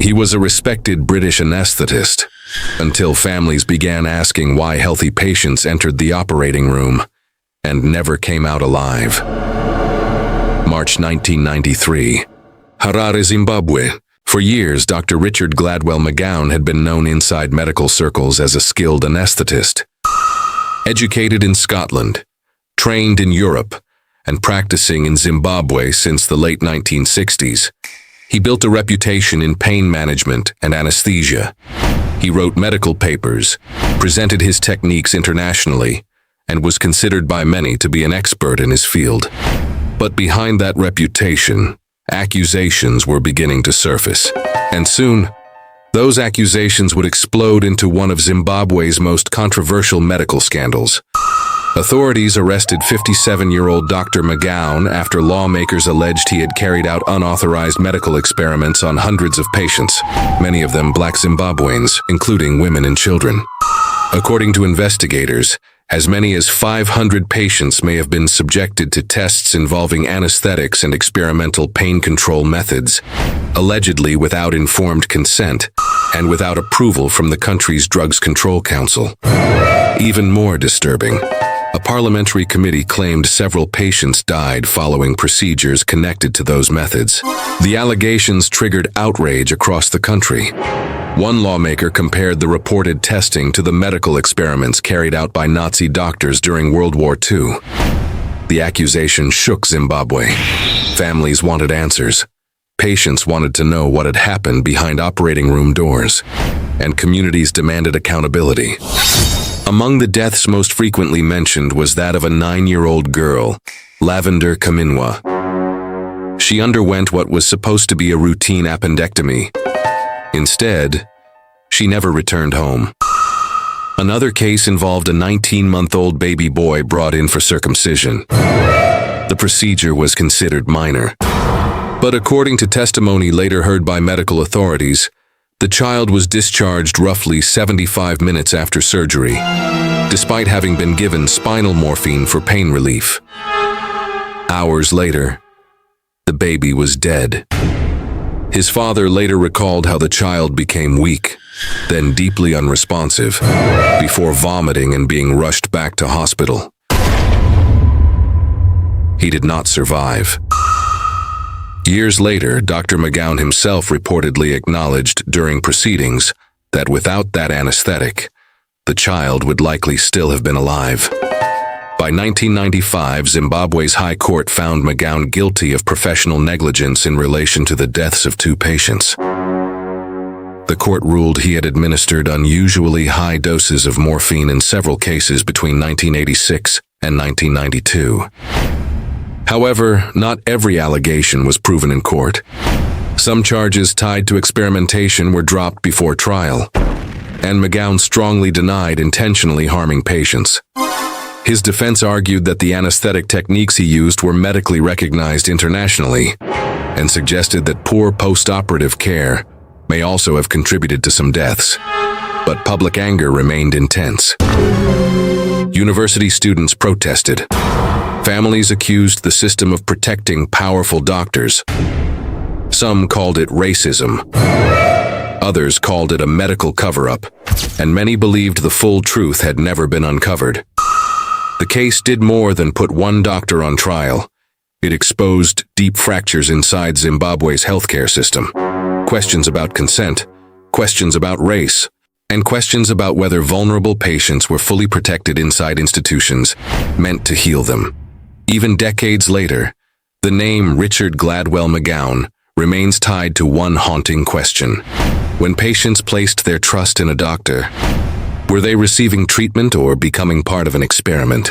He was a respected British anaesthetist, until families began asking why healthy patients entered the operating room and never came out alive. March 1993. Harare, Zimbabwe. For years, Dr. Richard Gladwell McGowan had been known inside medical circles as a skilled anaesthetist. Educated in Scotland, trained in Europe, and practicing in Zimbabwe since the late 1960s, he built a reputation in pain management and anesthesia. He wrote medical papers, presented his techniques internationally, and was considered by many to be an expert in his field. But behind that reputation, accusations were beginning to surface. And soon, those accusations would explode into one of Zimbabwe's most controversial medical scandals. Authorities arrested 57-year-old Dr. McGowan after lawmakers alleged he had carried out unauthorized medical experiments on hundreds of patients, many of them black Zimbabweans, including women and children. According to investigators, as many as 500 patients may have been subjected to tests involving anesthetics and experimental pain control methods, allegedly without informed consent and without approval from the country's Drugs Control Council. Even more disturbing, a parliamentary committee claimed several patients died following procedures connected to those methods. The allegations triggered outrage across the country. One lawmaker compared the reported testing to the medical experiments carried out by Nazi doctors during World War II. The accusation shook Zimbabwe. Families wanted answers. Patients wanted to know what had happened behind operating room doors, and communities demanded accountability. Among the deaths most frequently mentioned was that of a 9-year-old girl, Lavender Kaminwa. She underwent what was supposed to be a routine appendectomy. Instead, she never returned home. Another case involved a 19-month-old baby boy brought in for circumcision. The procedure was considered minor, but according to testimony later heard by medical authorities, the child was discharged roughly 75 minutes after surgery, despite having been given spinal morphine for pain relief. Hours later, the baby was dead. His father later recalled how the child became weak, then deeply unresponsive, before vomiting and being rushed back to hospital. He did not survive. Years later, Dr. McGowan himself reportedly acknowledged during proceedings that without that anesthetic, the child would likely still have been alive. By 1995, Zimbabwe's High Court found McGowan guilty of professional negligence in relation to the deaths of 2 patients. The court ruled he had administered unusually high doses of morphine in several cases between 1986 and 1992. However, not every allegation was proven in court. Some charges tied to experimentation were dropped before trial, and McGowan strongly denied intentionally harming patients. His defense argued that the anesthetic techniques he used were medically recognized internationally, and suggested that poor post-operative care may also have contributed to some deaths. But public anger remained intense. University students protested. Families accused the system of protecting powerful doctors. Some called it racism. Others called it a medical cover-up, and many believed the full truth had never been uncovered. The case did more than put one doctor on trial. It exposed deep fractures inside Zimbabwe's healthcare system. Questions about consent, questions about race, and questions about whether vulnerable patients were fully protected inside institutions meant to heal them. Even decades later, the name Richard Gladwell McGowan remains tied to one haunting question. When patients placed their trust in a doctor, were they receiving treatment or becoming part of an experiment?